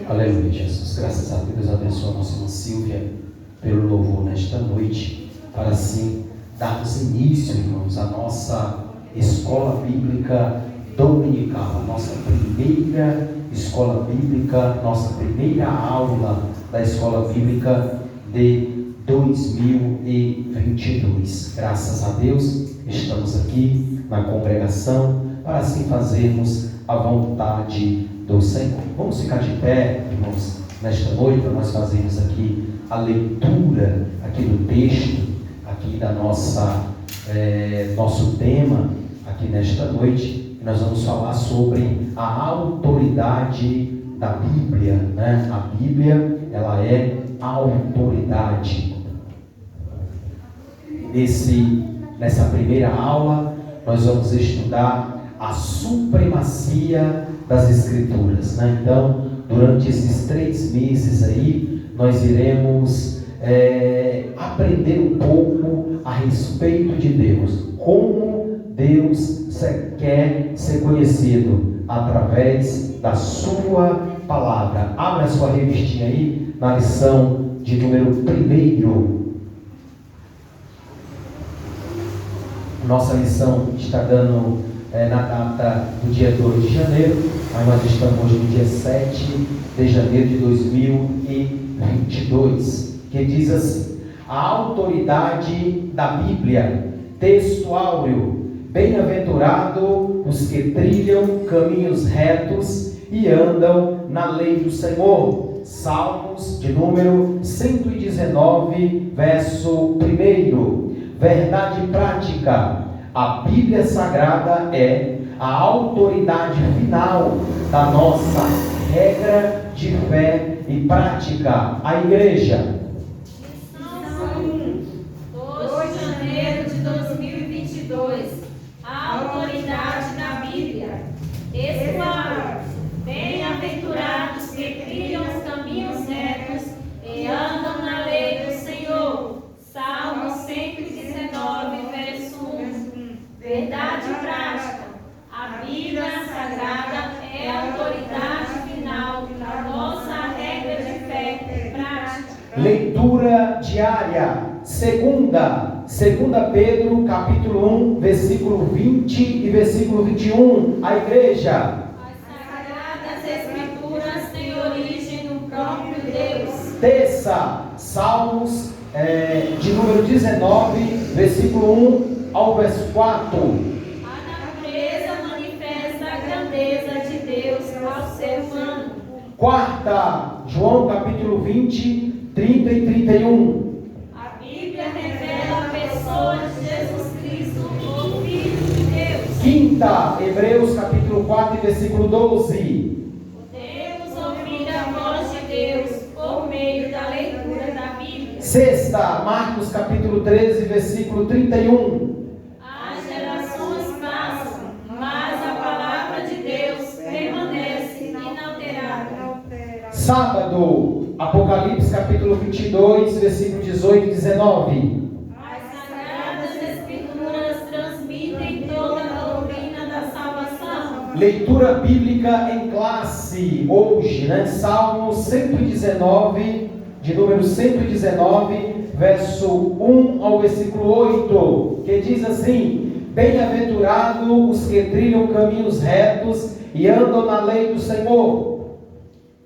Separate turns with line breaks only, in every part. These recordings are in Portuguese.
Aleluia, Jesus. Graças a Deus, abençoa a nossa irmã Silvia pelo louvor nesta noite, para assim darmos início, irmãos, à nossa escola bíblica dominical, a nossa primeira escola bíblica, nossa primeira aula da escola bíblica de 2022. Graças a Deus, estamos aqui na congregação para assim fazermos a vontade do Senhor. Vamos ficar de pé, irmãos, nesta noite, para nós fazermos aqui a leitura aqui do texto, aqui da nosso tema, aqui nesta noite. Nós vamos falar sobre a autoridade da Bíblia, né? A Bíblia, ela é a autoridade. Nessa primeira aula, nós vamos estudar a supremacia das Escrituras, né? Então, durante esses 3 meses aí, nós iremos aprender um pouco a respeito de Deus, como Deus quer ser conhecido através da sua palavra. Abra a sua revistinha aí, na lição de número 1. Nossa lição está dando na data do dia 2 de janeiro, mas nós estamos hoje no dia 7 de janeiro de 2022, que diz assim: a autoridade da Bíblia, texto áureo, bem-aventurado os que trilham caminhos retos e andam na lei do Senhor. Salmos de número 119, verso 1. Verdade prática. A Bíblia Sagrada é a autoridade final da nossa regra de fé e prática. A Igreja.
Lição 1, 2 de janeiro de 2022. A autoridade da Bíblia. Texto: bem-aventurados que trilham os caminhos retos e andam na lei do Senhor. Salmo 119, verso 1. Verdade prática. A Bíblia Sagrada é a autoridade final da nossa regra de fé e prática.
Leitura diária. 2 Pedro, capítulo 1, versículo 20 e versículo 21. A Igreja.
As Sagradas Escrituras têm origem no próprio Deus.
Terça, Salmos de número 19, versículo 1 ao verso 4.
A natureza manifesta a grandeza de Deus ao ser humano.
Quarta, João capítulo 20, 30 e 31.
A Bíblia revela a pessoa de Jesus Cristo, o Filho de Deus.
Quinta, Hebreus capítulo 4, versículo 12.
Podemos ouvir a voz de Deus por meio da leitura da Bíblia.
Sexta, Marcos capítulo 13, versículo 31.
As gerações passam, mas a palavra de Deus permanece inalterada.
Sábado, Apocalipse capítulo 22, versículo 18 e 19.
As Sagradas Escrituras transmitem toda a doutrina da salvação.
Leitura bíblica em classe, hoje, Salmo 119, de número 119, verso 1 ao versículo 8, que diz assim: Bem-aventurado os que trilham caminhos retos e andam na lei do Senhor.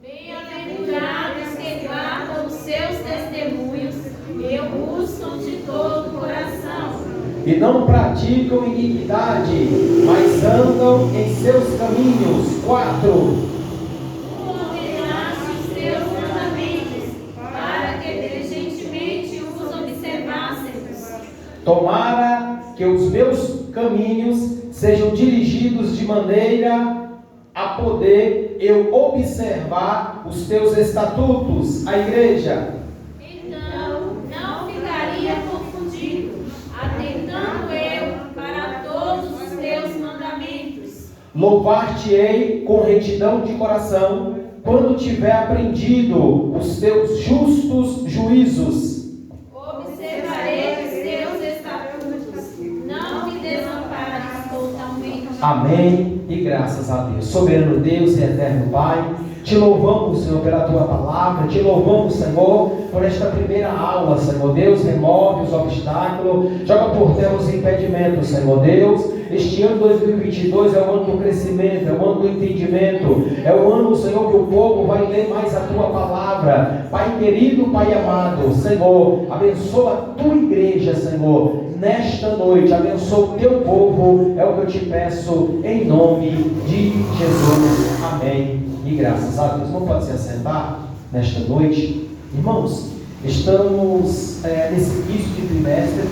Bem-aventurados que guardam os seus testemunhos e o buscam de todo o coração.
E não praticam iniquidade, mas andam em seus caminhos. 4.
Ordenaste os teus mandamentos, para que diligentemente os observássemos.
Tomara que os meus caminhos sejam dirigidos de maneira a poder eu observar os teus estatutos. A igreja.
Então não ficaria confundido, atentando eu para todos os teus mandamentos.
Louvar-te-ei com retidão de coração, quando tiver aprendido os teus justos juízos.
Observarei os teus estatutos, não me desampares totalmente.
Amém e graças a Deus. Soberano Deus e eterno Pai, te louvamos, Senhor, pela tua palavra, te louvamos, Senhor, por esta primeira aula, Senhor Deus. Remove os obstáculos, joga por terra os impedimentos, Senhor Deus. Este ano 2022 é o ano do crescimento, é o ano do entendimento, é o ano, Senhor, que o povo vai ler mais a tua palavra. Pai querido, Pai amado, Senhor, abençoa a tua igreja, Senhor, nesta noite, abençoa o teu povo, é o que eu te peço, em nome de Jesus. Amém e graças a Deus. Não pode se assentar nesta noite. Irmãos, estamos nesse início de trimestre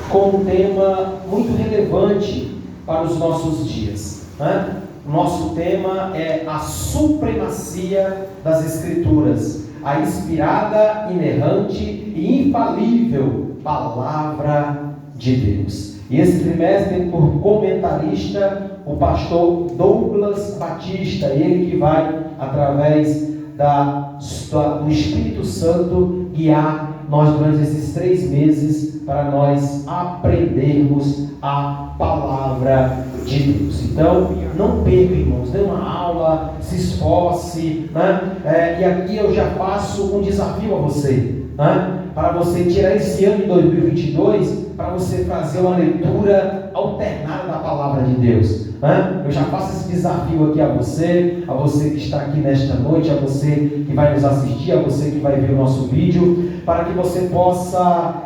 com um tema muito relevante para os nossos dias, né? O nosso tema é a supremacia das Escrituras, a inspirada, inerrante e infalível Palavra de Deus. E esse trimestre tem por comentarista o pastor Douglas Batista, ele que vai, através do Espírito Santo, guiar nós durante esses 3 meses para nós aprendermos a Palavra de Deus. Então, não perca, irmãos, dê uma aula, se esforce, né? E aqui eu já faço um desafio a você, né? Para você tirar esse ano de 2022, para você fazer uma leitura alternada da Palavra de Deus, né? Eu já faço esse desafio aqui a você que está aqui nesta noite, a você que vai nos assistir, a você que vai ver o nosso vídeo, para que você possa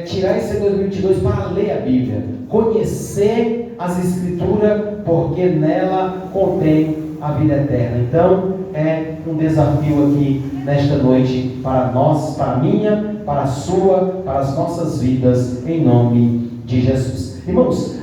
tirar esse 2022 para ler a Bíblia, conhecer as Escrituras, porque nela contém a vida eterna. Então, é um desafio aqui nesta noite para nós, para a minha, para a sua, para as nossas vidas, em nome de Jesus. Irmãos,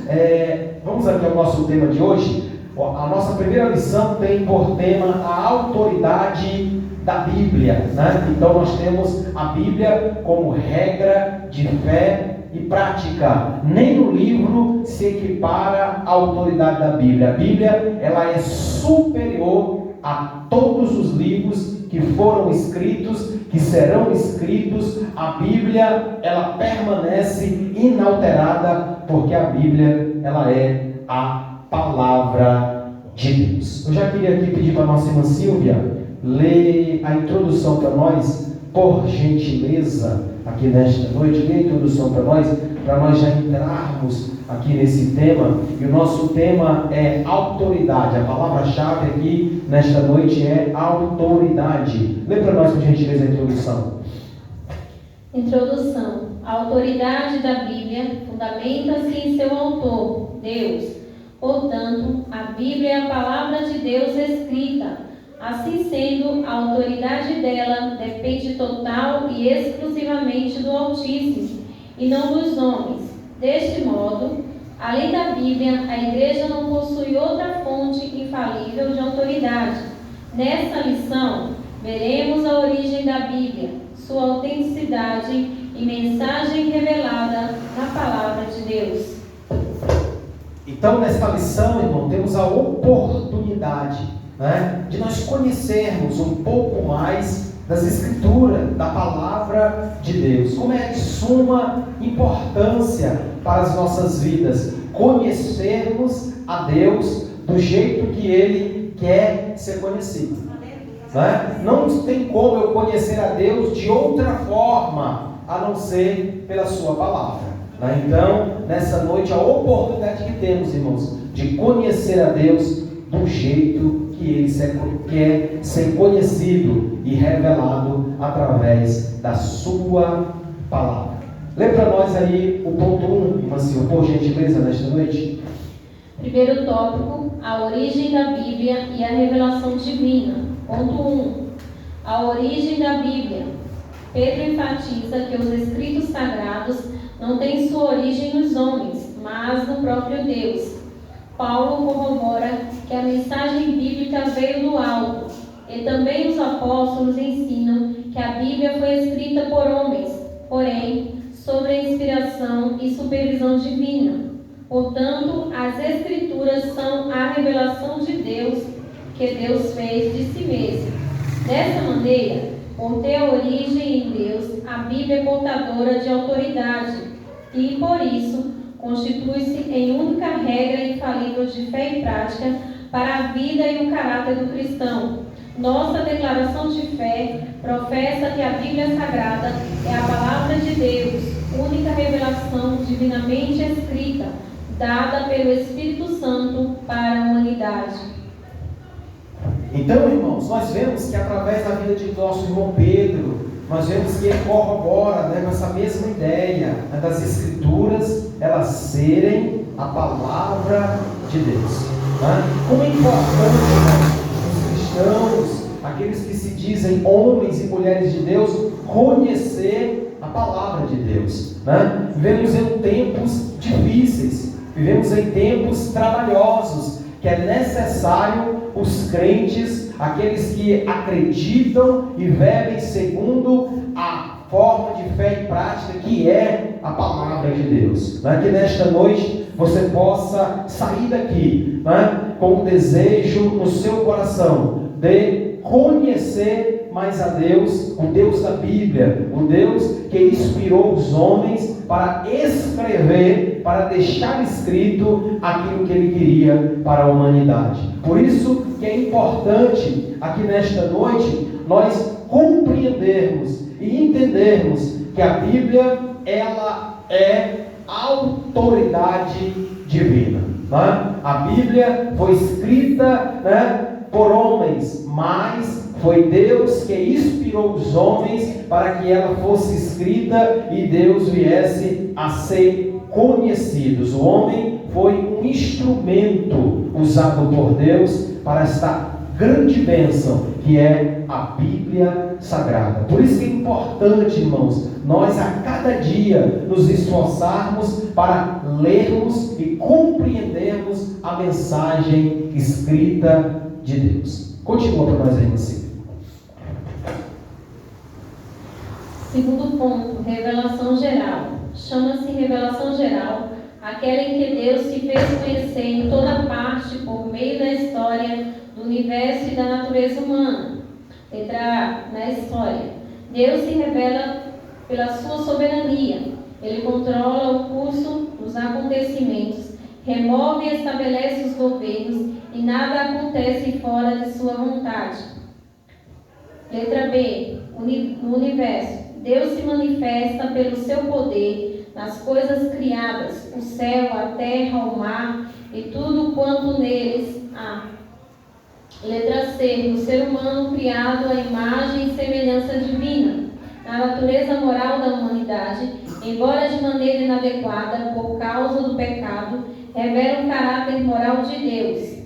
vamos aqui ao nosso tema de hoje. A nossa primeira lição tem por tema a autoridade da Bíblia, né? Então nós temos a Bíblia como regra de fé e prática. Nem no livro se equipara a autoridade da Bíblia. A Bíblia, ela é superior a todos os livros que foram escritos, que serão escritos. A Bíblia, ela permanece inalterada, porque a Bíblia, ela é a Palavra de Deus. Eu já queria aqui pedir para a nossa irmã Silvia ler a introdução para nós, por gentileza, aqui nesta noite. Lê a introdução para nós já entrarmos aqui nesse tema. E o nosso tema é autoridade. A palavra-chave aqui nesta noite é autoridade. Lê para nós, por gentileza, a introdução.
Introdução. A autoridade da Bíblia fundamenta-se em seu autor, Deus. Portanto, a Bíblia é a palavra de Deus escrita. Assim sendo, a autoridade dela depende total e exclusivamente do Altíssimo, e não dos homens. Deste modo, além da Bíblia, a Igreja não possui outra fonte infalível de autoridade. Nesta lição, veremos a origem da Bíblia, sua autenticidade e mensagem revelada na Palavra de Deus.
Então, nesta lição, irmão, temos a oportunidade, né, de nós conhecermos um pouco mais das Escrituras, da Palavra de Deus. Como é de suma importância para as nossas vidas conhecermos a Deus do jeito que Ele quer ser conhecido. Né? Não tem como eu conhecer a Deus de outra forma a não ser pela Sua Palavra. Né? Então, nessa noite, a oportunidade que temos, irmãos, de conhecer a Deus do jeito que Ele quer ser conhecido e revelado através da Sua Palavra. Lê para nós aí o ponto 1, irmã Silvia, por gentileza, nesta noite.
Primeiro tópico, a origem da Bíblia e a revelação divina. Ponto 1. A origem da Bíblia. Pedro enfatiza que os escritos sagrados não têm sua origem nos homens, mas no próprio Deus. Paulo corrobora que a mensagem bíblica veio do alto, e também os apóstolos ensinam que a Bíblia foi escrita por homens, porém, sob a inspiração e supervisão divina. Portanto, as Escrituras são a revelação de Deus, que Deus fez de si mesmo. Dessa maneira, por ter a origem em Deus, a Bíblia é portadora de autoridade e, por isso, constitui-se em única regra infalível de fé e prática para a vida e o caráter do cristão. Nossa declaração de fé professa que a Bíblia Sagrada é a palavra de Deus, única revelação divinamente escrita, dada pelo Espírito Santo para a humanidade.
Então, irmãos, nós vemos que através da vida de nosso irmão Pedro, nós vemos que ele corrobora, né, com essa mesma ideia, né, das Escrituras, elas serem a palavra de Deus. Né? Como é importante, né, os cristãos, aqueles que se dizem homens e mulheres de Deus, conhecer a palavra de Deus. Né? Vivemos em tempos difíceis, vivemos em tempos trabalhosos, que é necessário os crentes, aqueles que acreditam e vivem segundo a forma de fé e prática que é a palavra de Deus. Né? Que nesta noite você possa sair daqui, né, com o desejo no seu coração de conhecer mais a Deus, o Deus da Bíblia, o Deus que inspirou os homens para escrever, para deixar escrito aquilo que Ele queria para a humanidade. Por isso que é importante aqui nesta noite nós compreendermos e entendermos que a Bíblia, ela é autoridade divina. Né? A Bíblia foi escrita, né, por homens, mas foi Deus que inspirou os homens para que ela fosse escrita e Deus viesse a ser conhecidos. O homem foi um instrumento usado por Deus para esta grande bênção que é a Bíblia Sagrada. Por isso que é importante, irmãos, nós a cada dia nos esforçarmos para lermos e compreendermos a mensagem escrita de Deus. Continua para nós aí, Nancy.
Segundo ponto, revelação geral. Chama-se revelação geral aquela em que Deus se fez conhecer em toda parte por meio da história do universo e da natureza humana. Letra A, na história. Deus se revela pela sua soberania. Ele controla o curso dos acontecimentos, remove e estabelece os governos e nada acontece fora de sua vontade. Letra B, no universo. Deus se manifesta pelo seu poder nas coisas criadas, o céu, a terra, o mar e tudo quanto neles há. Letra C, no ser humano criado à imagem e semelhança divina, na natureza moral da humanidade, embora de maneira inadequada por causa do pecado, revela o caráter moral de Deus.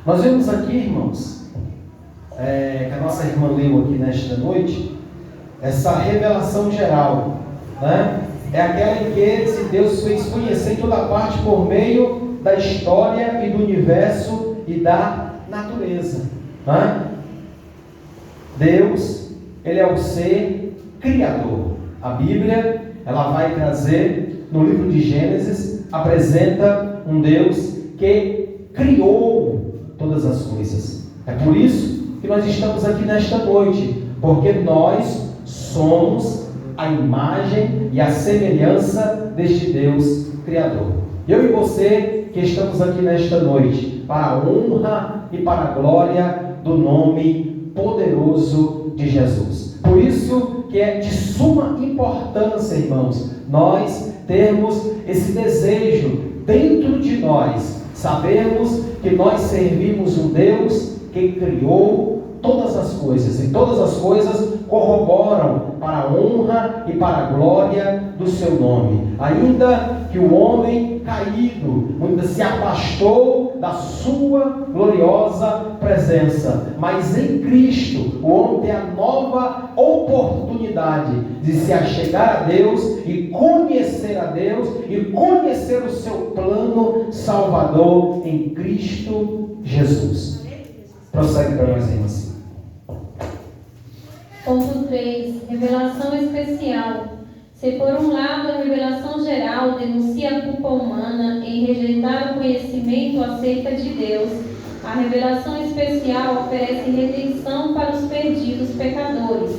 Nós vemos aqui, irmãos, que a nossa irmã leu aqui nesta noite, essa revelação geral, né? É aquela em que se Deus fez conhecer em toda parte por meio da história e do universo e da natureza, né? Deus, Ele é o ser criador. A Bíblia, ela vai trazer, no livro de Gênesis, apresenta um Deus que criou todas as coisas. É por isso que nós estamos aqui nesta noite, porque nós somos a imagem e a semelhança deste Deus Criador. Eu e você que estamos aqui nesta noite, para a honra e para a glória do nome poderoso de Jesus. Por isso que é de suma importância, irmãos, nós termos esse desejo dentro de nós, sabermos que nós servimos um Deus que criou todas as coisas, e todas as coisas corroboram para a honra e para a glória do seu nome. Ainda que o homem caído muitas se afastou da sua gloriosa presença, mas em Cristo o homem tem a nova oportunidade de se achegar a Deus e conhecer a Deus e conhecer o seu plano salvador em Cristo Jesus. Prossegue para nós, irmãos.
Ponto 3. Revelação especial. Se por um lado a revelação geral denuncia a culpa humana em rejeitar o conhecimento acerca de Deus, a revelação especial oferece redenção para os perdidos pecadores.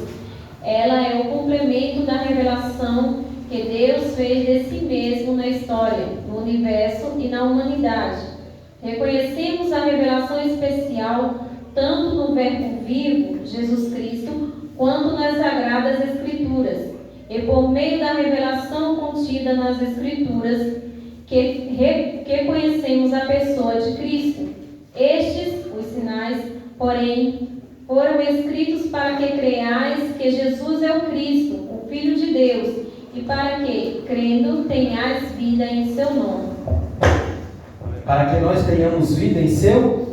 Ela é o complemento da revelação que Deus fez de si mesmo na história, no universo e na humanidade. Reconhecemos a revelação especial tanto no Verbo vivo, Jesus Cristo, quanto nas Sagradas Escrituras. E por meio da revelação contida nas Escrituras, que conhecemos a pessoa de Cristo. Estes, os sinais, porém, foram escritos para que creiais que Jesus é o Cristo, o Filho de Deus, e para que, crendo, tenhais vida em seu nome.
Para que nós tenhamos vida em seu.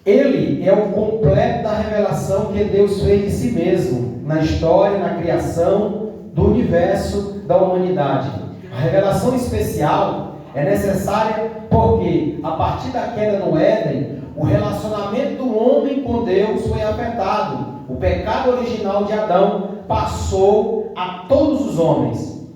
Ele é o completo da revelação que Deus fez de si mesmo, na história, na criação do universo, da humanidade. A revelação especial é necessária porque, a partir da queda no Éden, o relacionamento do homem com Deus foi afetado. O pecado original de Adão passou a todos os homens.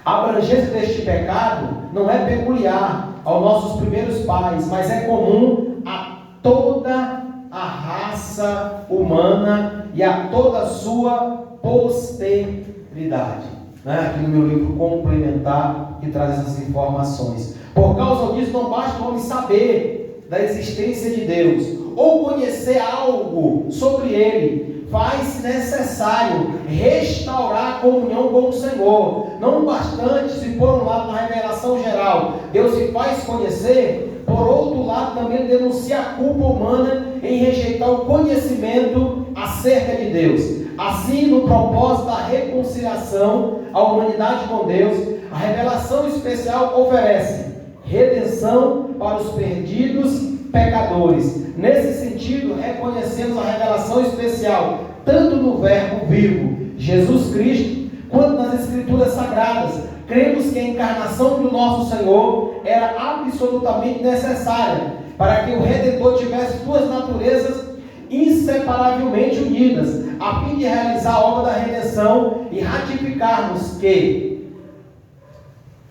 A abrangência deste pecado não é peculiar aos nossos primeiros pais, mas é comum a toda a raça humana e a toda a sua posteridade. Aqui no meu livro complementar, que traz essas informações. Por causa disso, não basta o homem saber da existência de Deus ou conhecer algo sobre Ele. Faz-se necessário restaurar a comunhão com o Senhor. Não bastante se por um lado na revelação geral Deus se faz conhecer, por outro lado também denuncia a culpa humana em rejeitar o conhecimento acerca de Deus. Assim, no propósito da reconciliação à humanidade com Deus, a revelação especial oferece redenção para os perdidos pecadores. Nesse sentido, reconhecemos a revelação especial tanto no Verbo vivo, Jesus Cristo, quanto nas Escrituras Sagradas. Cremos que a encarnação do nosso Senhor era absolutamente necessária para que o Redentor tivesse duas naturezas inseparavelmente unidas, a fim de realizar a obra da redenção e ratificarmos que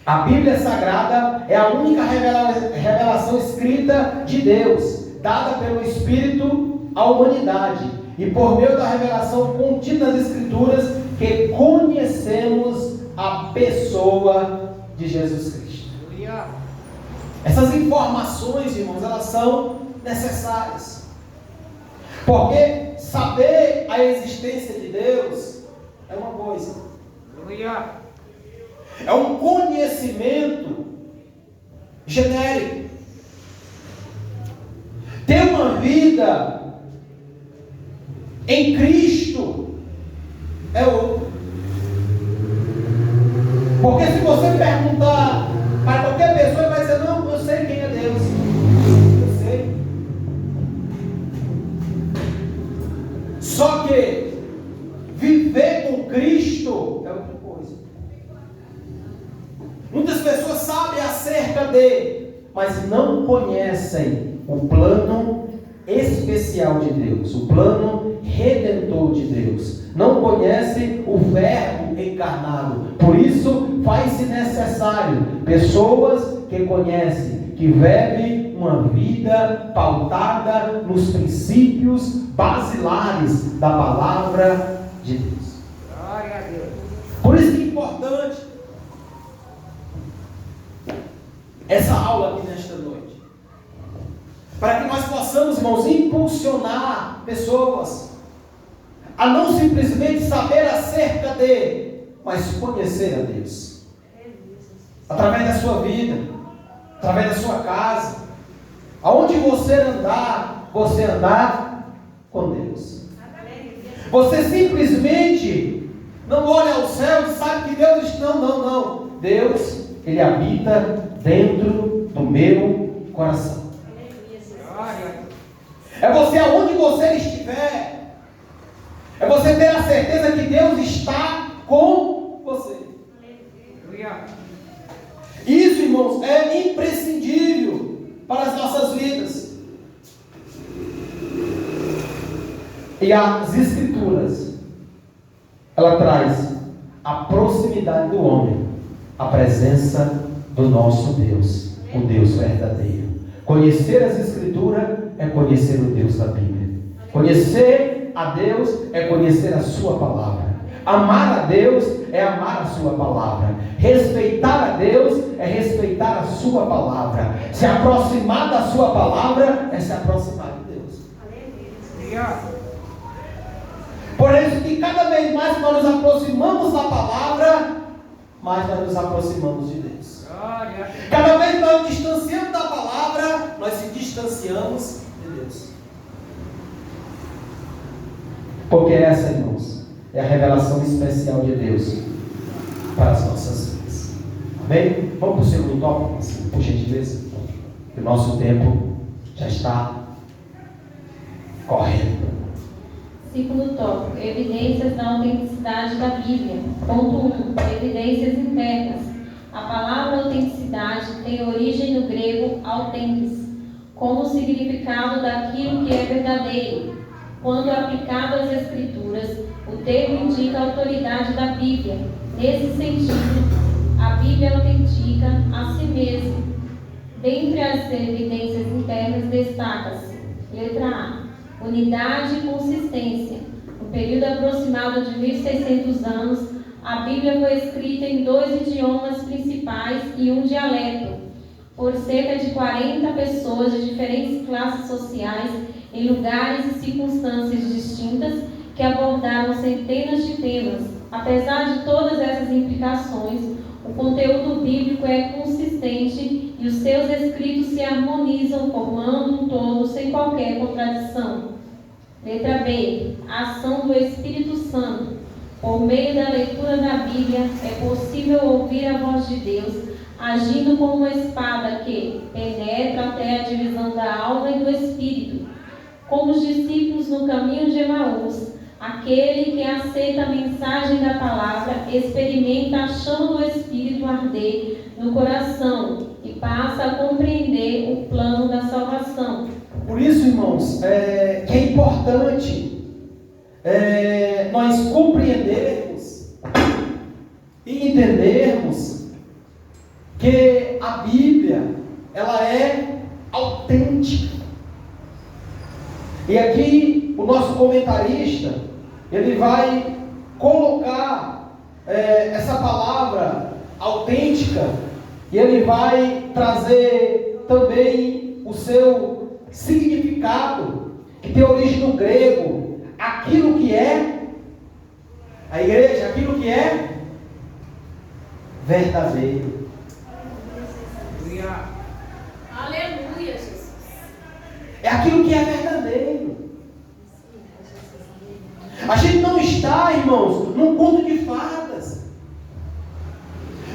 a Bíblia Sagrada é a única revelação escrita de Deus, dada pelo Espírito à humanidade, e por meio da revelação contida nas Escrituras que conhecemos a pessoa de Jesus Cristo. Essas informações, irmãos, elas são necessárias, porque saber a existência de Deus é uma coisa, é um conhecimento genérico. Ter uma vida em Cristo é outro. Porque se você perguntar para qualquer pessoa, ele vai dizer: não, eu sei quem é Deus. Eu sei. Só que viver com Cristo é outra coisa. Muitas pessoas sabem acerca dele, mas não conhecem o plano especial de Deus, o plano redentor de Deus. Não conhecem o Verbo encarnado. Por isso, faz-se necessário pessoas que conhecem, que vivem uma vida pautada nos princípios basilares da palavra de Deus. Por isso que é importante essa aula aqui nesta noite, para que nós possamos, irmãos, impulsionar pessoas a não simplesmente saber acerca de, mas conhecer a Deus, através da sua vida, através da sua casa, aonde você andar com Deus. Você simplesmente não olha ao céu e sabe que Deus está... Não. Deus, Ele habita dentro do meu coração. É você, aonde você estiver, é você ter a certeza que Deus está com você. Isso, irmãos, é imprescindível para as nossas vidas. E as Escrituras, ela traz a proximidade do homem, a presença do nosso Deus, o Deus verdadeiro. Conhecer as Escrituras é conhecer o Deus da Bíblia. Conhecer a Deus é conhecer a sua palavra. Amar a Deus é amar a sua palavra. Respeitar a Deus é respeitar a sua palavra. Se aproximar da sua palavra é se aproximar de Deus. Por isso que cada vez mais nós nos aproximamos da palavra, mais nós nos aproximamos de Deus. Cada vez que nós nos distanciamos da palavra, nós se distanciamos de Deus. Porque essa, irmãos, é a revelação especial de Deus para as nossas vidas. Amém? Vamos para o segundo tópico, assim, por gentileza. O nosso tempo já está correndo.
Segundo tópico, evidências da autenticidade da Bíblia. Ponto 1. Evidências internas. A palavra autenticidade tem origem no grego autentes, como o significado daquilo que é verdadeiro. Quando aplicado às Escrituras, o termo indica a autoridade da Bíblia. Nesse sentido, a Bíblia autentica a si mesma. Dentre as evidências internas destaca-se: letra A. Unidade e consistência. No período aproximado de 1600 anos, a Bíblia foi escrita em 2 idiomas principais e um dialeto, por cerca de 40 pessoas de diferentes classes sociais, em lugares e circunstâncias distintas, que abordaram centenas de temas. Apesar de todas essas implicações, o conteúdo bíblico é consistente e os seus escritos se harmonizam, formando um todo sem qualquer contradição. Letra B. A ação do Espírito Santo. Por meio da leitura da Bíblia, é possível ouvir a voz de Deus, agindo como uma espada que penetra até a divisão da alma e do espírito. Como os discípulos no caminho de Emaús, aquele que aceita a mensagem da palavra experimenta a chama do Espírito arder no coração e passa a compreender o plano da salvação.
Por isso, irmãos, que é importante nós compreendermos e entendermos que a Bíblia, ela é autêntica. E aqui o nosso comentarista, ele vai colocar essa palavra autêntica, e ele vai trazer também o seu significado, que tem origem no grego, aquilo que é a igreja, aquilo que é verdadeiro.
Aleluia, Jesus.
É aquilo que é verdadeiro. A gente não está, irmãos, num conto de fadas.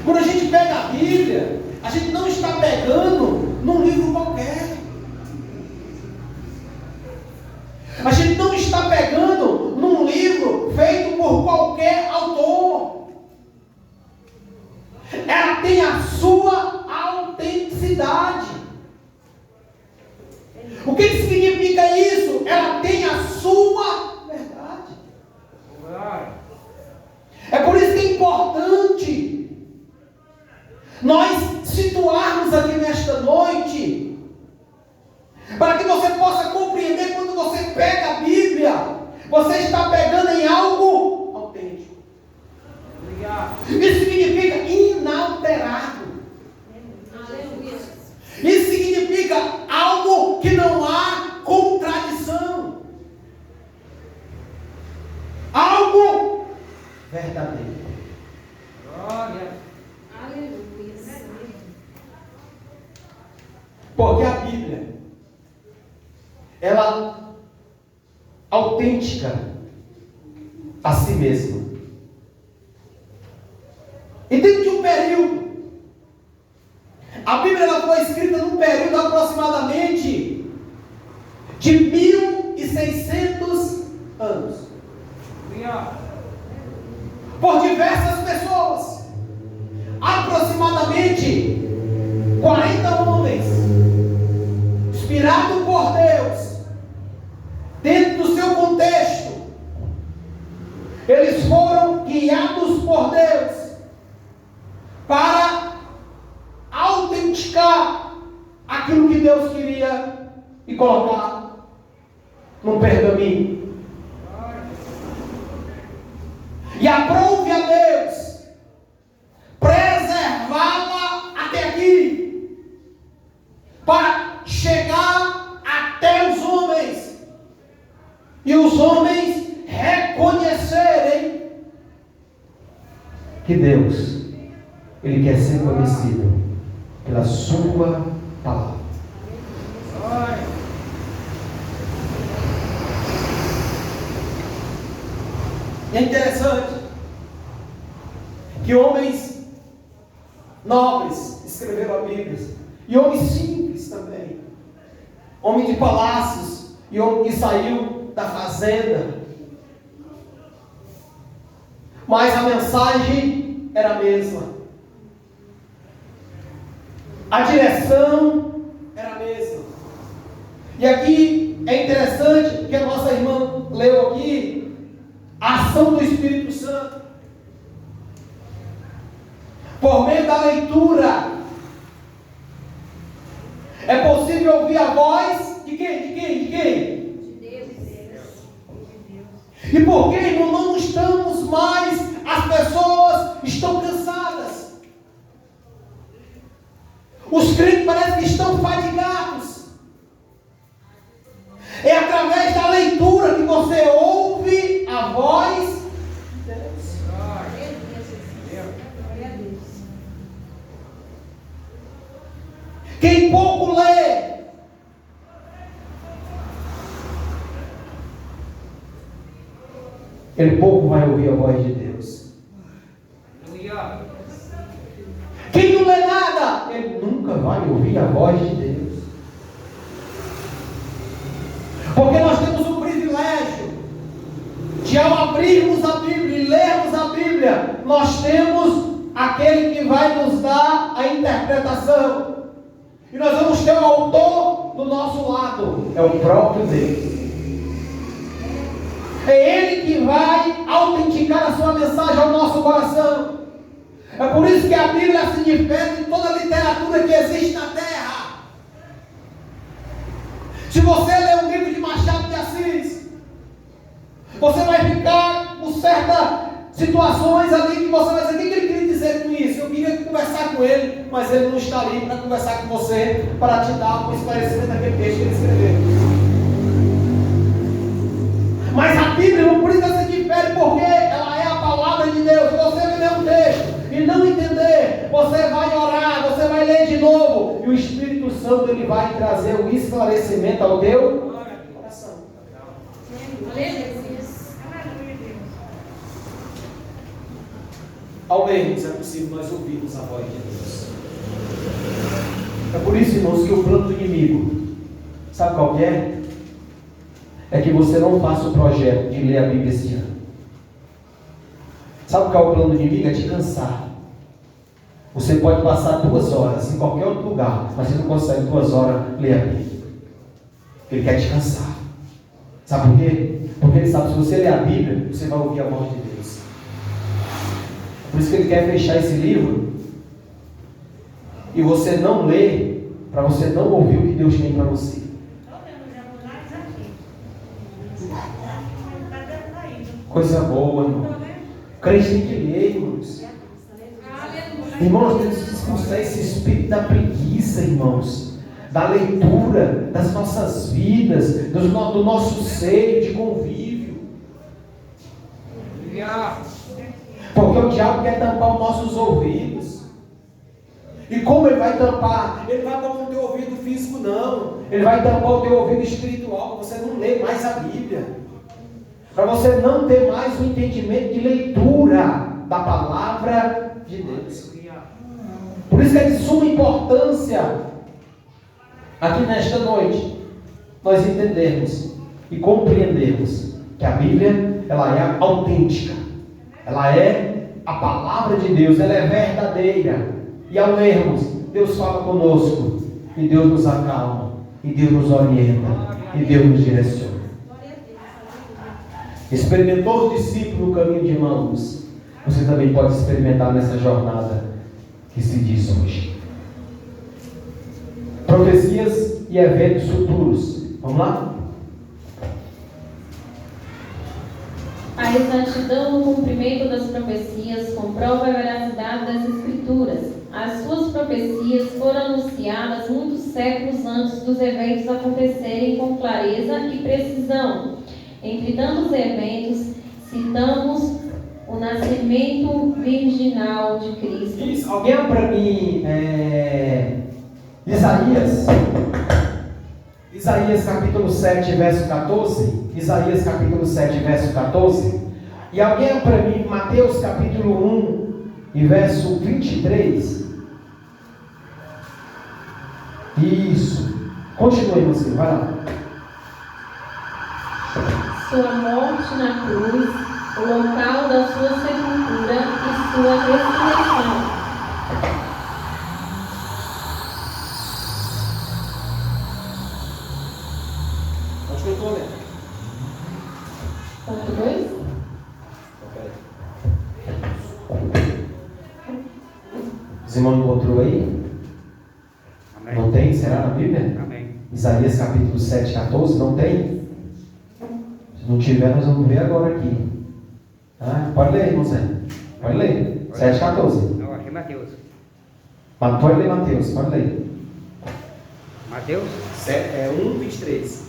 Quando a gente pega a Bíblia, a gente não está pegando num livro qualquer. A gente não está pegando num livro feito por qualquer autor. Ela tem a sua autenticidade. O que significa isso? Ela tem a sua verdade. É por isso que é Você está pegando em algo autêntico. Isso significa inalterado. Isso significa algo que não há contradição. Algo verdadeiro.
Aleluia.
Porque a Bíblia, ela autêntica a si mesma. E dentro de um período, a Bíblia ela foi escrita num período aproximadamente de 1600 anos. Por diversas pessoas. Aproximadamente 40 homens, inspirados por Deus, dentro do seu contexto, eles foram guiados por Deus para autenticar aquilo que Deus queria e colocar num pergaminho. E aprove a Deus preservá-la até aqui, para chegar até os homens, e os homens reconhecerem que Deus, Ele quer ser conhecido pela sua palavra. E é interessante que homens nobres escreveram a Bíblia, e homens simples também, homem de palácios, e homem que saiu da fazenda, mas a mensagem era a mesma, a direção era a mesma. E aqui é interessante que a nossa irmã leu aqui a ação do Espírito Santo. Por meio da leitura, é possível ouvir a voz de quem? De quem? De quem?
De Deus.
E por que, irmão, não estamos mais, as pessoas estão cansadas. Os crentes parecem que estão fadigados. É através da leitura que você ouve a voz de Deus. Quem pouco lê, ele pouco vai ouvir a voz de Deus. Quem não lê nada, ele nunca vai ouvir a voz de Deus. Porque nós temos o privilégio de, ao abrirmos a Bíblia e lermos a Bíblia, nós temos aquele que vai nos dar a interpretação. E nós vamos ter o autor do nosso lado, é o próprio Deus. É Ele que vai autenticar a sua mensagem ao nosso coração. É por isso que a Bíblia se difere de toda a literatura que existe na terra. Se você ler um livro de Machado de Assis, você vai ficar com certas situações ali que você vai dizer: o que ele queria dizer com isso? Eu queria conversar com ele, mas ele não está ali para conversar com você, para te dar um esclarecimento daquele texto que ele escreveu. Mas a Bíblia, por isso ela se difere, porque ela é a palavra de Deus. Se você ler um texto e não entender, você vai orar, você vai ler de novo, e o Espírito Santo ele vai trazer o esclarecimento ao teu coração. Ao menos é possível nós ouvirmos a voz de Deus. É por isso, irmãos, que o plano do inimigo, sabe qual que é? É que você não faça o projeto de ler a Bíblia esse ano. Sabe qual é o plano do inimigo? É te cansar. Você pode passar 2 horas em qualquer outro lugar, mas você não consegue 2 horas ler a Bíblia. Ele quer te cansar. Sabe por quê? Porque ele sabe que se você ler a Bíblia, você vai ouvir a voz de Deus. Por isso que ele quer fechar esse livro e você não lê, para você não ouvir o que Deus tem para você. Coisa boa, irmão. O crente tem que ler, irmãos. Irmãos, temos que expulsar esse espírito da preguiça, irmãos. Da leitura das nossas vidas, do nosso seio de convívio. Porque o diabo quer tampar os nossos ouvidos. E como ele vai tampar? Ele vai tampar o teu ouvido físico, não. Ele vai tampar o teu ouvido espiritual, para você não ler mais a Bíblia. Para você não ter mais o entendimento de leitura da palavra de Deus. Por isso que é de suma importância, aqui nesta noite, nós entendermos e compreendermos que a Bíblia, ela é autêntica. Ela é a palavra de Deus, ela é verdadeira. E ao lermos, Deus fala conosco, e Deus nos acalma, e Deus nos orienta, e Deus nos direciona. Experimentou os discípulos no caminho de Emaús. Você também pode experimentar nessa jornada que se diz hoje. Profecias e eventos futuros. Vamos lá?
A exatidão no cumprimento das profecias comprova a veracidade das Escrituras. As suas profecias foram anunciadas muitos séculos antes dos eventos acontecerem com clareza e precisão. Entre tantos eventos, citamos o nascimento virginal de Cristo.
Isso. Alguém para mim, Isaías capítulo 7, verso 14. Isaías capítulo 7, verso 14. E alguém para mim, Mateus capítulo 1 e verso 23. Isso. Continue, você, vai lá.
Sua morte na cruz, o local da sua sepultura e sua ressurreição.
Onde que eu estou lendo?
Ponto 2.
Os irmãos não encontrou aí? Amém. Não tem? Será na Bíblia?
Amém.
Isaías capítulo 7, 14, não tem? Se não tiver, nós vamos ver agora aqui. Pode ler, irmão Zé. Pode ler. 7, 14.
Não, achei Mateus.
Mas pode ler Mateus, pode ler.
Mateus?
1, 23.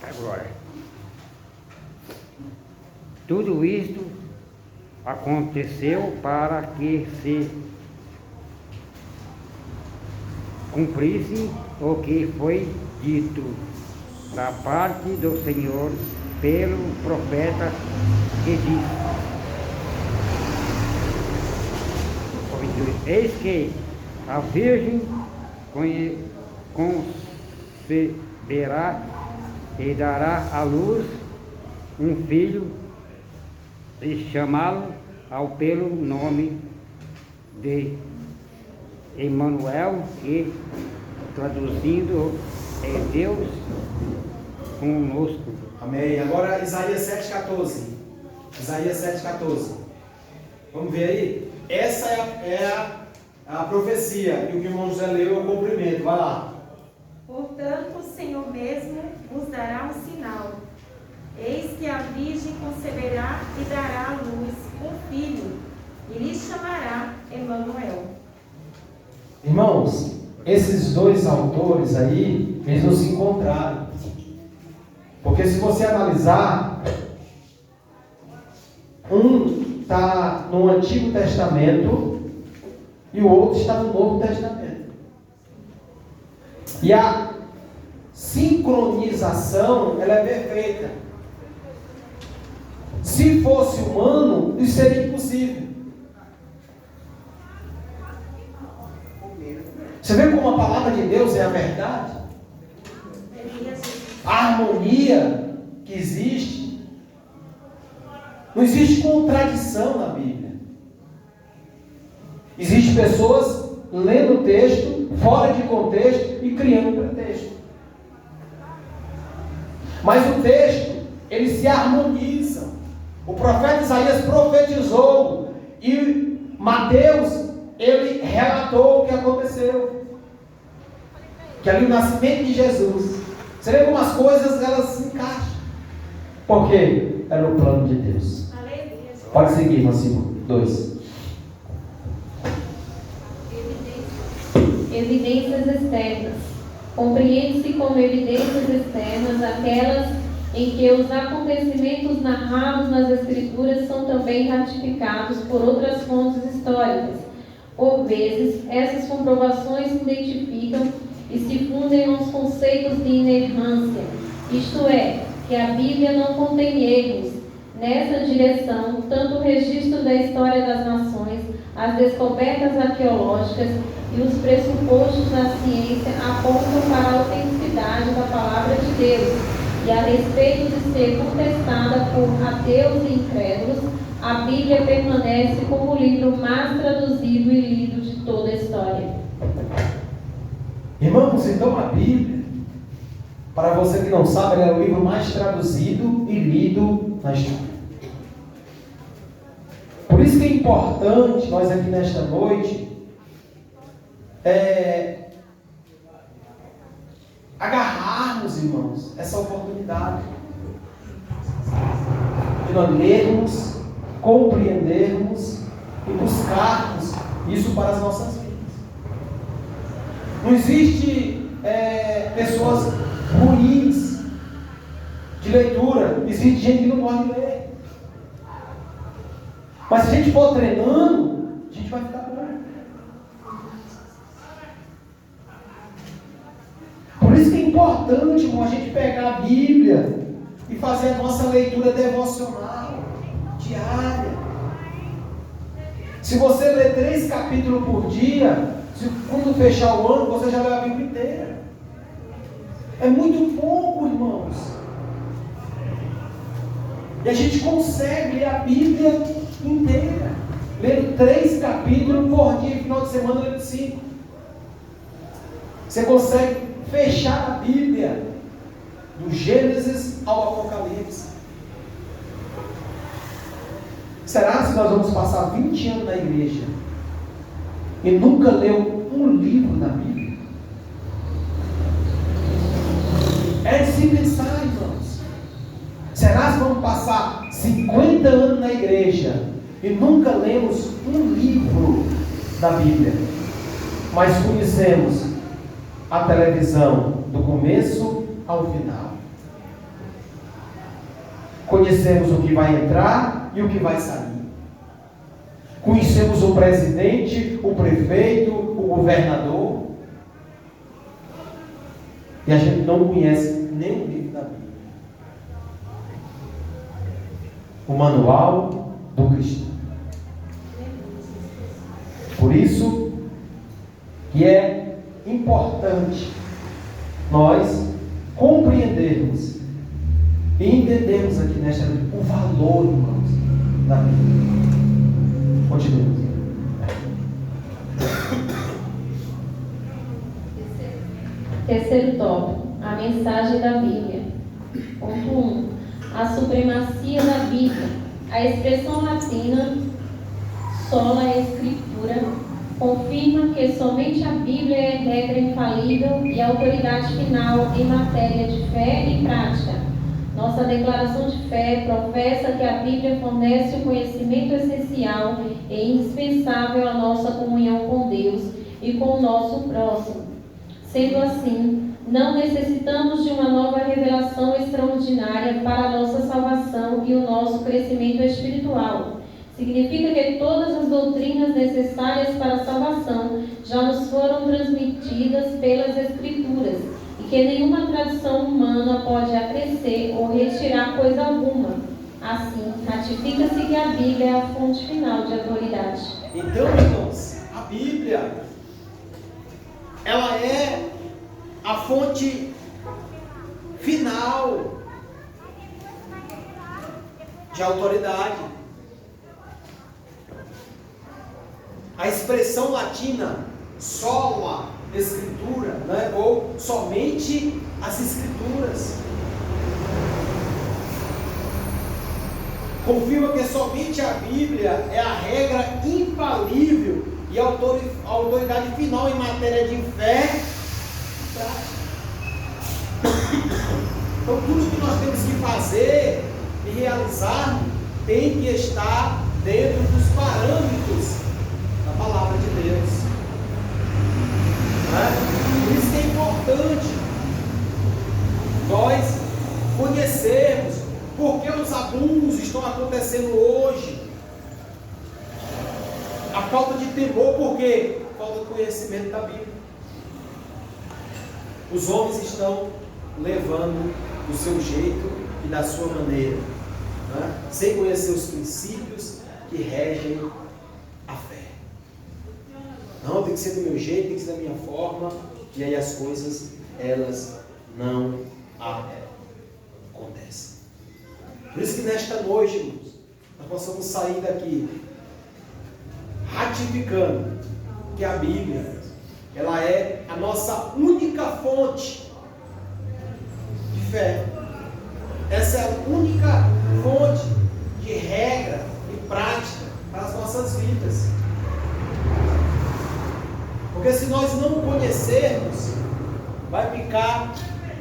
Agora. Tudo isto aconteceu para que se cumprisse o que foi dito da parte do Senhor pelo profeta que disse: eis que a Virgem conceberá e dará à luz um filho, e chamá-lo ao pelo nome de Emanuel, que traduzindo é Deus conosco.
Amém. Agora Isaías 7, 14. Isaías 7, 14. Vamos ver aí? Essa é a profecia. E o que o irmão José leu é o cumprimento. Vai lá.
Portanto, o Senhor mesmo vos dará um sinal. Eis que a Virgem conceberá e dará à luz um filho, e lhe chamará Emanuel.
Irmãos, esses dois autores aí, eles não se encontraram. Porque se você analisar, um está no Antigo Testamento e o outro está no Novo Testamento. E a sincronização, ela é perfeita. Se fosse humano, isso seria impossível. Você vê como a palavra de Deus é a verdade? A harmonia que existe. Não existe contradição na Bíblia. Existem pessoas lendo o texto fora de contexto e criando um pretexto. Mas o texto, ele se harmoniza. O profeta Isaías profetizou e Mateus, ele relatou o que aconteceu. Que ali o nascimento de Jesus. Você vê como as coisas elas se encaixam. Porque era o plano de Deus.
Aleluia.
Pode seguir, Marcinho. 2.
Evidências externas. Compreende-se como evidências externas aquelas em que os acontecimentos narrados nas Escrituras são também ratificados por outras fontes históricas. Por vezes, essas comprovações se identificam e se fundem nos conceitos de inerrância, isto é, que a Bíblia não contém erros. Nessa direção, tanto o registro da história das nações, as descobertas arqueológicas e os pressupostos da ciência apontam para a autenticidade da palavra de Deus, e a respeito de ser contestada por ateus e incrédulos, a Bíblia permanece como o livro mais traduzido e lido de toda a história.
Irmãos, então a Bíblia, para você que não sabe, ela é o livro mais traduzido e lido na história. Por isso que é importante nós aqui nesta noite agarrarmos, irmãos, essa oportunidade de nós lermos, compreendermos e buscarmos isso para as nossas vidas. Não existe pessoas ruins de leitura, existe gente que não gosta de ler. Mas se a gente for treinando, a gente vai ficar bom. Por isso que é importante, irmão, a gente pegar a Bíblia e fazer a nossa leitura devocional, diária. Se você ler 3 capítulos por dia, quando fechar o ano, você já leu a Bíblia inteira. É muito pouco, irmãos. E a gente consegue ler a Bíblia inteira. Lendo 3 capítulos por dia, final de semana lendo 5. Você consegue fechar a Bíblia do Gênesis ao Apocalipse. Será que nós vamos passar 20 anos na igreja e nunca leu um livro da Bíblia? É de se pensar, irmãos. Será que vamos passar 50 anos na igreja e nunca lemos um livro da Bíblia? Mas conhecemos a televisão do começo ao final. Conhecemos o que vai entrar e o que vai sair. Conhecemos o presidente, o prefeito, o governador. E a gente não conhece nem o livro da Bíblia. O manual do cristão. Por isso que é importante nós compreendermos e entendermos aqui nesta o valor, irmãos, da Bíblia. Continuemos.
Terceiro tópico, a mensagem da Bíblia. Ponto 1. A supremacia da Bíblia. A expressão latina sola escritura confirma que somente a Bíblia é regra infalível e autoridade final em matéria de fé e prática. Nossa declaração de fé professa que a Bíblia fornece o conhecimento essencial e indispensável à nossa comunhão com Deus e com o nosso próximo. Sendo assim, não necessitamos de uma nova revelação extraordinária para a nossa salvação e o nosso crescimento espiritual. Significa que todas as doutrinas necessárias para a salvação já nos foram transmitidas pelas Escrituras e que nenhuma tradição humana pode acrescer ou retirar coisa alguma. Assim, ratifica-se que a Bíblia é a fonte final de autoridade.
Então, irmãos, a Bíblia, ela é a fonte final de autoridade. A expressão latina sola escritura, né? Ou somente as escrituras, confirma que somente a Bíblia é a regra infalível e a autoridade final em matéria de fé e prática. Então tudo que nós temos que fazer e realizar tem que estar dentro dos parâmetros da palavra de Deus. Por isso que é importante nós conhecermos por que os abusos estão acontecendo hoje. A falta de temor, por quê? Falta de conhecimento da Bíblia. Os homens estão levando do seu jeito e da sua maneira, sem conhecer os princípios que regem a fé. Não, tem que ser do meu jeito, tem que ser da minha forma, e aí as coisas, elas não acontecem. Por isso que nesta noite, irmãos, nós possamos sair daqui ratificando que a Bíblia, ela é a nossa única fonte de fé. Essa é a única fonte de regra e prática para as nossas vidas. Porque se nós não conhecermos, vai ficar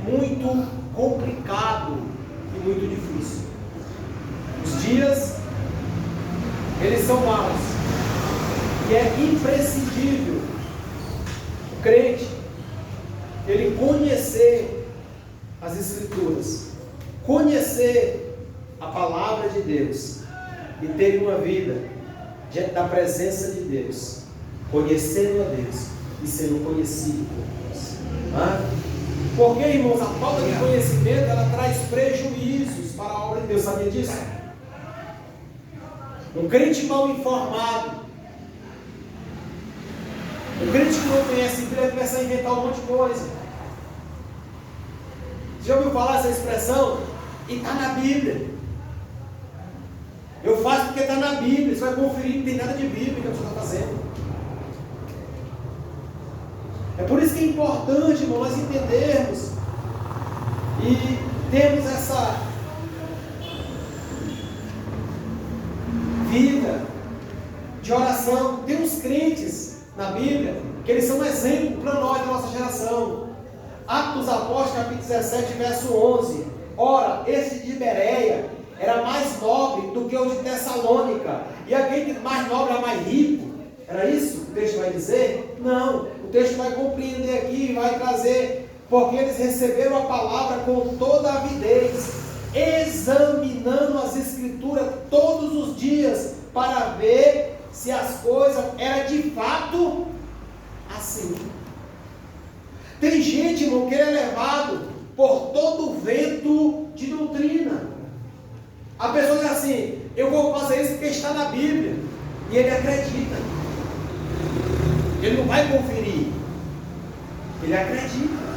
muito complicado e muito difícil. Os dias, eles são maus. E é imprescindível o crente, ele conhecer as Escrituras, conhecer a palavra de Deus e ter uma vida diante da presença de Deus, conhecendo a Deus e sendo conhecido por Deus. Porque, irmãos, a falta de conhecimento, ela traz prejuízos para a obra de Deus. Sabia disso? Um crente mal informado, um crente que não conhece Bíblia, vai começar a inventar um monte de coisa. Você já ouviu falar essa expressão? E está na Bíblia. Eu faço porque está na Bíblia. Você vai conferir, não tem nada de Bíblia que você está fazendo. É por isso que é importante, irmão, nós entendermos e termos essa vida de oração. Tem uns crentes na Bíblia que eles são um exemplo para nós, da nossa geração. Atos dos Apóstolos, capítulo 17, verso 11. Ora, esse de Bereia era mais nobre do que o de Tessalônica, e aquele mais nobre era mais rico. Era isso que o texto vai dizer? Não, o texto vai compreender aqui, vai trazer, porque eles receberam a palavra com toda a avidez, examinando as Escrituras todos os dias, para ver se as coisas eram de fato assim. Tem gente, irmão, que é levado por todo o vento de doutrina. A pessoa diz assim: eu vou fazer isso porque está na Bíblia, e ele acredita. Ele não vai conferir, ele acredita.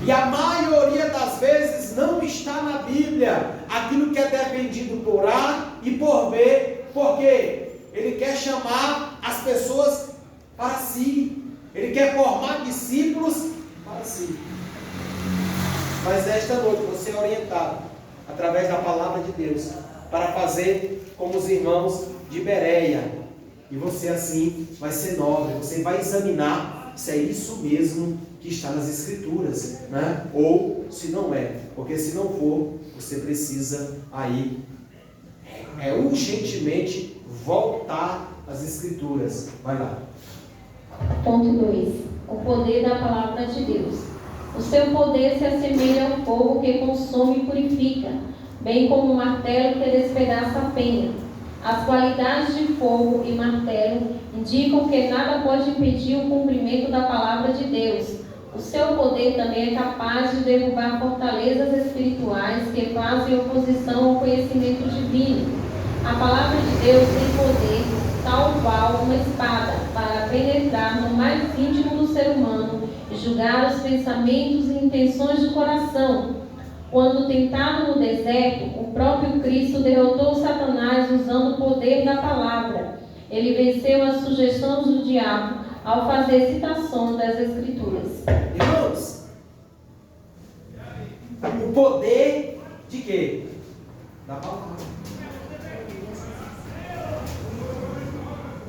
E a maioria das vezes não está na Bíblia aquilo que é defendido por A e por B, porque ele quer chamar as pessoas para si, ele quer formar discípulos para si. Mas nesta noite você é orientado através da palavra de Deus para fazer como os irmãos de Bereia, e você assim vai ser nobre. Você vai examinar se é isso mesmo que está nas Escrituras, né? Ou se não é, porque se não for, você precisa aí urgentemente voltar às Escrituras. Vai lá.
Ponto 2. O poder da palavra de Deus. O seu poder se assemelha ao fogo que consome e purifica, bem como um martelo que despedaça a penha. As qualidades de fogo e martelo indicam que nada pode impedir o cumprimento da palavra de Deus. O seu poder também é capaz de derrubar fortalezas espirituais que fazem oposição ao conhecimento divino. A palavra de Deus tem poder, tal qual uma espada, para penetrar no mais íntimo do ser humano e julgar os pensamentos e intenções do coração. Quando tentado no deserto, o próprio Cristo derrotou Satanás usando o poder da palavra. Ele venceu as sugestões do diabo ao fazer citações das Escrituras.
Irmãos, o poder de quê? Da palavra.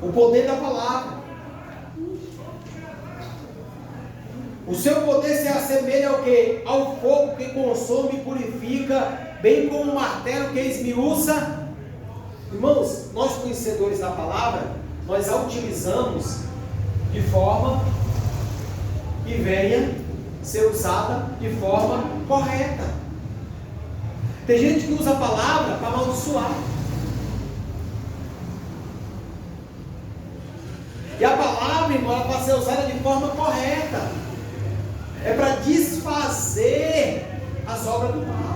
O poder da palavra. O seu poder se assemelha ao quê? Ao fogo que consome e purifica, bem como o martelo que esmiuça. Irmãos, nós conhecedores da palavra, nós a utilizamos de forma que venha ser usada de forma correta. Tem gente que usa a palavra para amaldiçoar. E a palavra, irmão, ela para ser usada de forma correta. É para desfazer as obras do mal.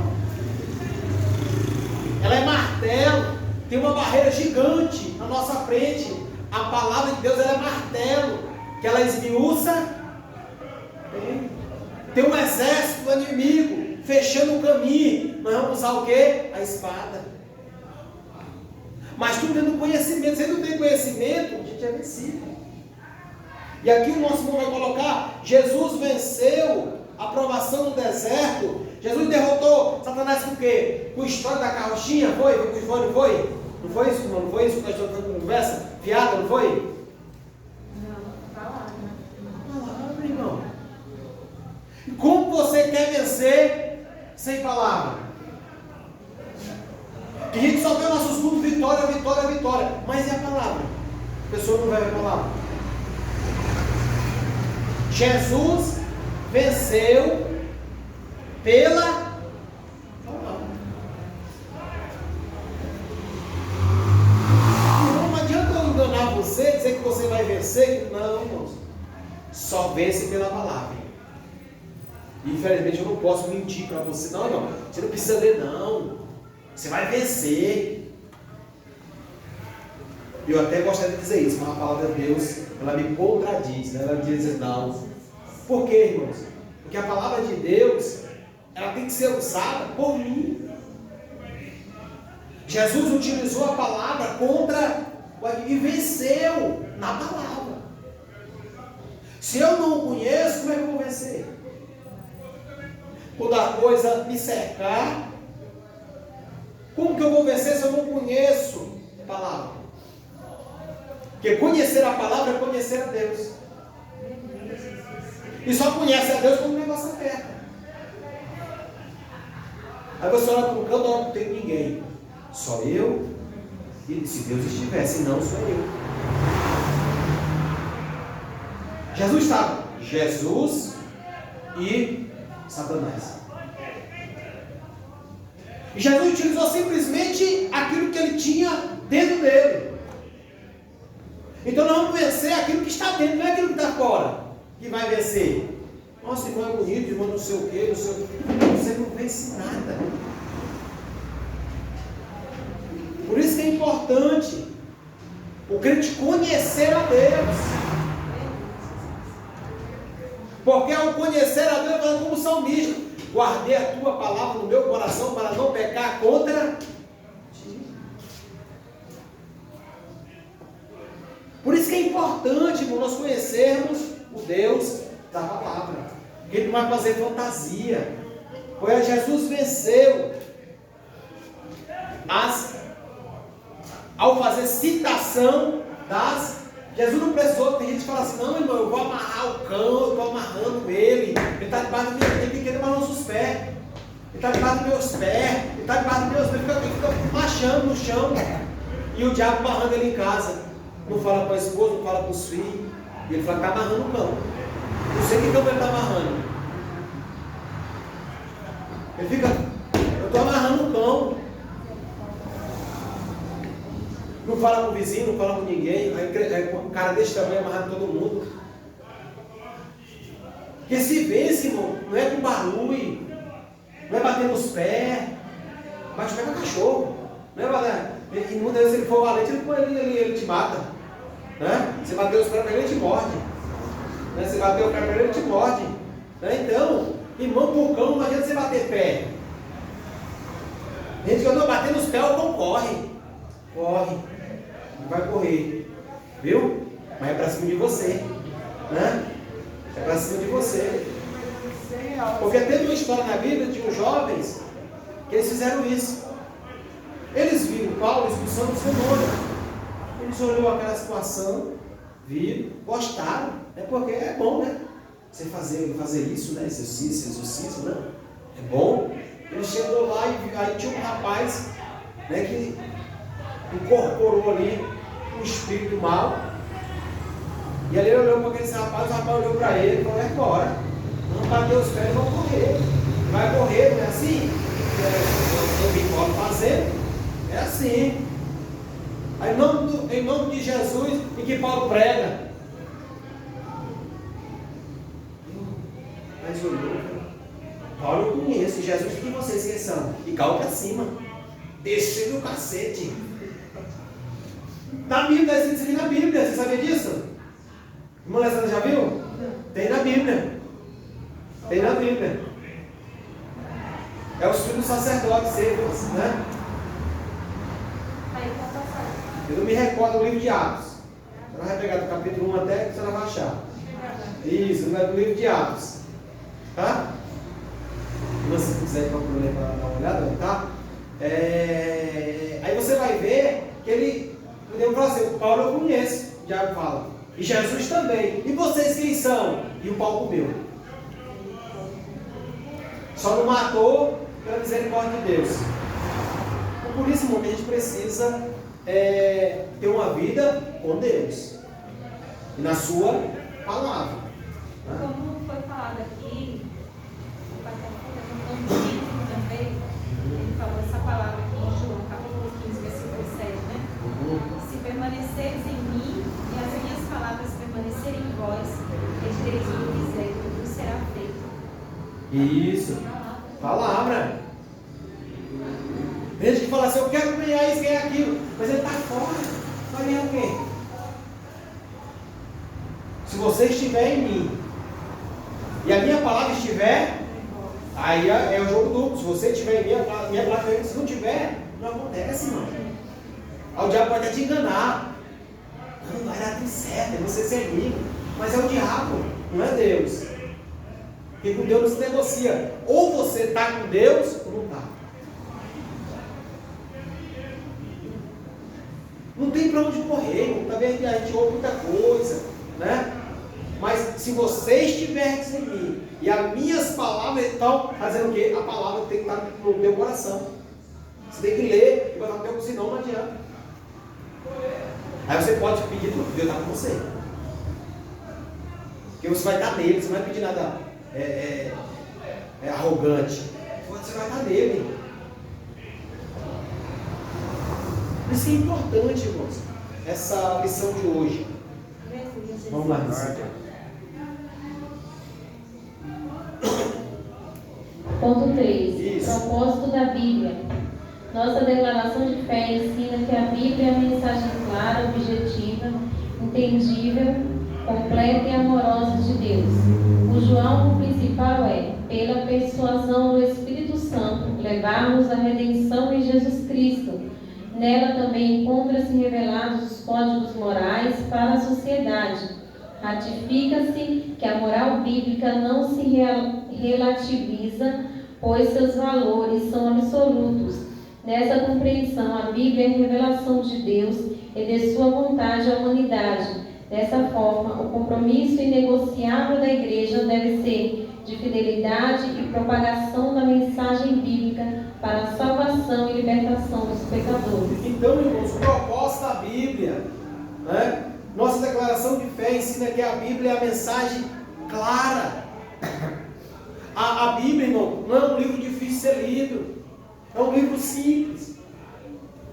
Ela é martelo. Tem uma barreira gigante na nossa frente. A palavra de Deus, ela é martelo. Que ela esmiuça. Tem um exército do inimigo fechando o caminho. Nós vamos usar o quê? A espada. Mas tudo tendo conhecimento. Se não tem conhecimento, a gente é vencido. E aqui o nosso irmão vai colocar: Jesus venceu a provação no deserto. Jesus derrotou Satanás com o quê? Com a história da carrochinha? Foi? Não foi? Não foi isso, irmão? Não foi isso que nós estamos fazendo conversa? Fiada, não foi?
Não, palavra.
Palavra, irmão. Como você quer vencer sem palavra? Que a gente só vê o nosso cultos, vitória, vitória, vitória. Mas e a palavra? A pessoa não vai ver a palavra. Jesus venceu pela palavra. Não adianta eu enganar você, dizer que você vai vencer. Não, irmãos. Só vence pela palavra. Infelizmente eu não posso mentir para você. Não, irmão. Você não precisa ler, não. Você vai vencer. Eu até gostaria de dizer isso, mas a palavra de Deus, ela me contradiz, né? Ela diz não. Por quê, irmãos? Porque a palavra de Deus, ela tem que ser usada por mim. Jesus utilizou a palavra contra e venceu na palavra. Se eu não o conheço, como é que eu vou vencer? Quando a coisa me cercar, como que eu vou vencer se eu não conheço a palavra? Porque conhecer a palavra é conhecer a Deus. E só conhece a Deus quando o negócio aperta. Aí você olha para o canto, não tem ninguém. Só eu. E se Deus estiver, se não, sou eu. Jesus estava. Jesus e Satanás. E Jesus utilizou simplesmente aquilo que ele tinha dentro dele. Então nós vamos vencer aquilo que está dentro, não é aquilo que está fora que vai vencer. Nossa, irmão é bonito, irmão não sei o quê, não sei o quê. Você não vence nada. Por isso que é importante o crente conhecer a Deus. Porque ao conhecer a Deus, nós como salmista, guardei a tua palavra no meu coração para não pecar contra ti. Por isso que é importante, irmão, nós conhecermos o Deus da palavra. Porque ele não vai fazer fantasia. Pois Jesus venceu ao fazer citação das. Jesus não precisou. Tem gente que fala assim: não, irmão, eu vou amarrar o cão, eu estou amarrando ele está debaixo do meu pé, tem que ele amarrar os nossos pés, ele está debaixo dos meus pés, ele está debaixo dos meus pés, fica marchando no chão, e o diabo amarrando ele em casa, não fala com a esposa, não fala com os filhos, e ele fala que está amarrando o cão. Não sei que cão ele está amarrando, ele fica: eu estou amarrando o cão. Não fala com o vizinho, não fala com ninguém. Aí um cara desse tamanho amarrado todo mundo. Porque se vence, irmão, não é com barulho, não é bater nos pés, mas pega cachorro. Não é bater. E muitas vezes, se ele for valente, ele te mata. Né? Você bateu os pés para ele, ele te morde. Né? Você bateu o pé para ele, ele te morde. Né? Então, irmão, por cão, não adianta você bater pé. A gente quando eu bater nos pés, o cão corre. Corre. Vai correr, viu? Mas é para cima de você, né? É para cima de você. Porque teve uma história na Bíblia de uns jovens que eles fizeram isso. Eles viram Paulo expulsando os demônios. Eles olharam aquela situação, viram, gostaram, né? Porque é bom, né? Você fazer isso, né? Exercício, né? É bom. Ele chegou lá e aí tinha um rapaz, né, que incorporou ali um espírito mal. E ali ele olhou para aquele rapaz, o rapaz olhou para ele e falou: é agora, não bater os pés, vão correr. Vai correr, não é assim? Eu vi Paulo fazendo, é assim. Aí, em nome de Jesus, em que Paulo prega. Mas olhou, Paulo eu conheço, Jesus, quem vocês que são? E caiu para cima, descendo o cacete. Na Bíblia, está escrito isso aqui na Bíblia, você sabia disso? Irmã Alessandra já viu? Tem na Bíblia. Tem na Bíblia. É o filho do sacerdote, Cephas, né? Eu não me recordo do livro de Atos. Você vai pegar do capítulo 1 até que você vai achar. Isso, não é do livro de Atos. Tá? Se você quiser procurar para dar uma olhada, tá? Aí você vai ver que ele, podemos falar assim, o Paulo eu conheço, já fala. E Jesus também. E vocês quem são? E o Paulo comeu. Só não matou pela misericórdia de Deus. Por isso, irmão, que a gente precisa ter uma vida com Deus e na sua palavra.
Como foi falado aqui, o pastor também, ele falou essa palavra aqui em João, capítulo 15, versículo 7, né? Se permaneceres em mim e as minhas palavras permanecerem em vós, pedireis o que quiser, tudo será feito.
Isso, palavra. Tem gente que fala assim: eu quero ganhar isso, ganhar aquilo, mas ele está fora. Vai ganhar o quê? Se você estiver em mim e a minha palavra estiver, aí é o jogo duplo. Se você estiver em mim, a minha palavra, se não tiver, não acontece, irmão. O diabo pode até te enganar. Não vai dar tudo certo, é você ser amigo. Mas é o diabo, não é Deus. Porque com Deus não se negocia. Ou você está com Deus, ou não está. Não tem para onde correr, também a gente ouve muita coisa, né? Mas se você estiver em mim e as minhas palavras estão fazendo o quê? A palavra tem que estar no teu coração. Você tem que ler e botar no teu coração, senão não adianta. Aí você pode pedir tudo, Deus está com você. Porque você vai estar nele, você não vai pedir nada arrogante. Você vai estar nele. Isso é importante, irmãos, essa lição de hoje. Vamos lá,
Ponto 3.
Isso.
Propósito da Bíblia. Nossa declaração de fé ensina que a Bíblia é a mensagem clara, objetiva, entendível, completa e amorosa de Deus. Cujo alvo principal é, pela persuasão do Espírito Santo, levar-nos à redenção em Jesus Cristo. Nela também encontram-se revelados os códigos morais para a sociedade. Ratifica-se que a moral bíblica não se relativiza, pois seus valores são absolutos. Nessa compreensão, a Bíblia é a revelação de Deus e de sua vontade à humanidade. Dessa forma, o compromisso inegociável da Igreja deve ser de fidelidade e propagação da mensagem bíblica para a salvação e libertação dos pecadores.
Então, irmãos, o propósito da Bíblia, né? Nossa declaração de fé ensina que a Bíblia é a mensagem clara. A Bíblia, irmão, não é um livro difícil de ser lido. É um livro simples,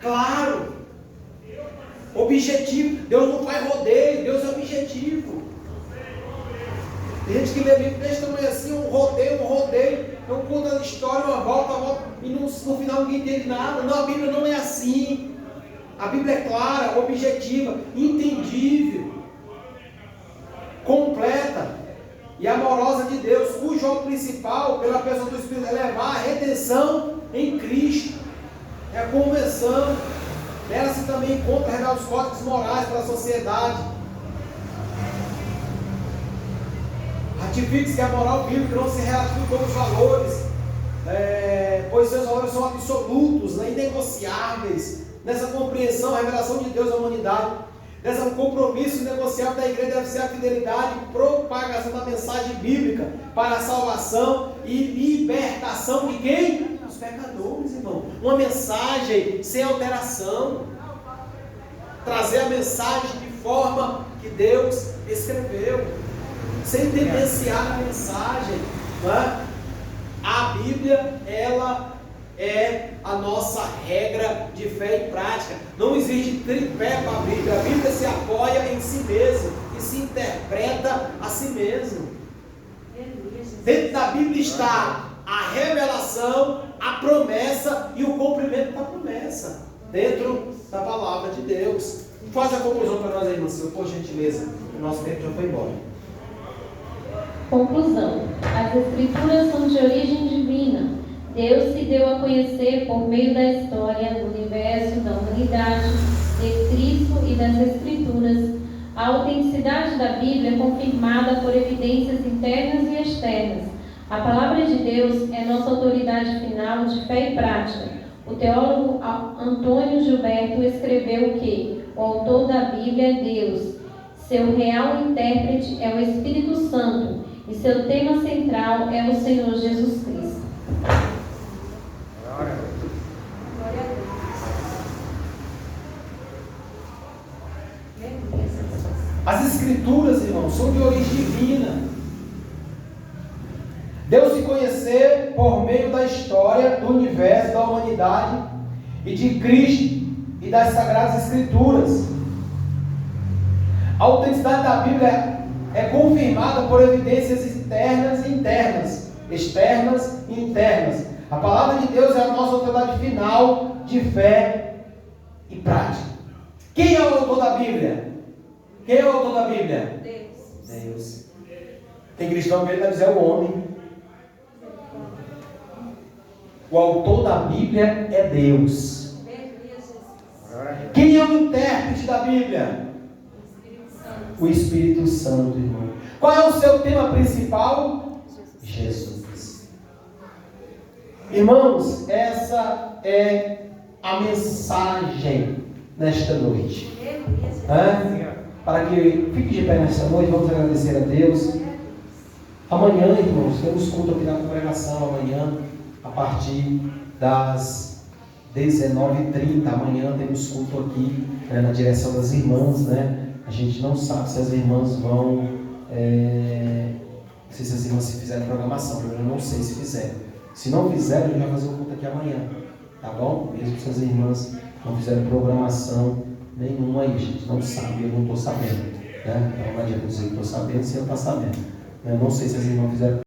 claro, objetivo. Deus não faz rodeio, Deus é objetivo. Tem gente que lê livro desse tamanho assim, um rodeio, não conta a história, uma volta, e no final ninguém entende nada. Não, a Bíblia não é assim. A Bíblia é clara, objetiva, entendível, completa e amorosa de Deus, cujo alvo principal, pela pessoa do Espírito, é levar a redenção em Cristo. É a convenção. Nela se também encontra revelar os códigos morais para a sociedade. Ratifique-se que a moral bíblica não se relativiza com os valores, pois seus valores são absolutos, né, inegociáveis. Nessa compreensão, a revelação de Deus à humanidade, nessa compromisso negociável da igreja deve ser a fidelidade e propagação da mensagem bíblica para a salvação e libertação de quem? Dos os pecadores, irmão. Uma mensagem sem alteração. Trazer a mensagem de forma que Deus escreveu. Sem tendenciar a mensagem. Não é? A Bíblia, ela é a nossa regra de fé e prática. Não existe tripé para a Bíblia. A Bíblia se apoia em si mesma e se interpreta a si mesmo. Dentro da Bíblia está a revelação, a promessa e o cumprimento da promessa. Dentro da palavra de Deus. Faz a conclusão para nós aí, irmão, por gentileza. O nosso tempo já foi embora.
Conclusão. As Escrituras são de origem divina. Deus se deu a conhecer por meio da história, do universo, da humanidade, de Cristo e das Escrituras. A autenticidade da Bíblia é confirmada por evidências internas e externas. A palavra de Deus é nossa autoridade final de fé e prática. O teólogo Antônio Gilberto escreveu que o autor da Bíblia é Deus, seu real intérprete é o Espírito Santo e seu tema central é o Senhor Jesus Cristo.
Glória a Deus.
As Escrituras, irmãos, são de origem divina. Deus se conhecer por meio da história, do universo, da humanidade e de Cristo e das Sagradas Escrituras. A autenticidade da Bíblia é confirmada por evidências externas e internas, externas e internas. A palavra de Deus é a nossa autoridade final de fé e prática. Quem é o autor da Bíblia? Quem é o autor da Bíblia? Deus. Tem cristão que vai dizer o homem. O autor da Bíblia é Deus. Quem é o intérprete da Bíblia? O Espírito Santo, irmão. Qual é o seu tema principal? Jesus. Irmãos, essa é a mensagem nesta noite. Para que fique de pé nesta noite, vamos agradecer a Deus. Amanhã, irmãos, temos culto aqui na congregação, amanhã, a partir das 19h30. Amanhã temos culto aqui, na direção das irmãs, né? A gente não sabe se as irmãs vão, não sei se as irmãs se fizeram programação, eu não sei se fizeram. Se não fizeram, a gente vai fazer o culto aqui amanhã, tá bom? Mesmo se as irmãs não fizeram programação nenhuma aí, a gente não sabe, eu não estou sabendo, né? Então não adianta dizer que estou sabendo se eu não está sabendo. Eu não sei se as irmãs fizeram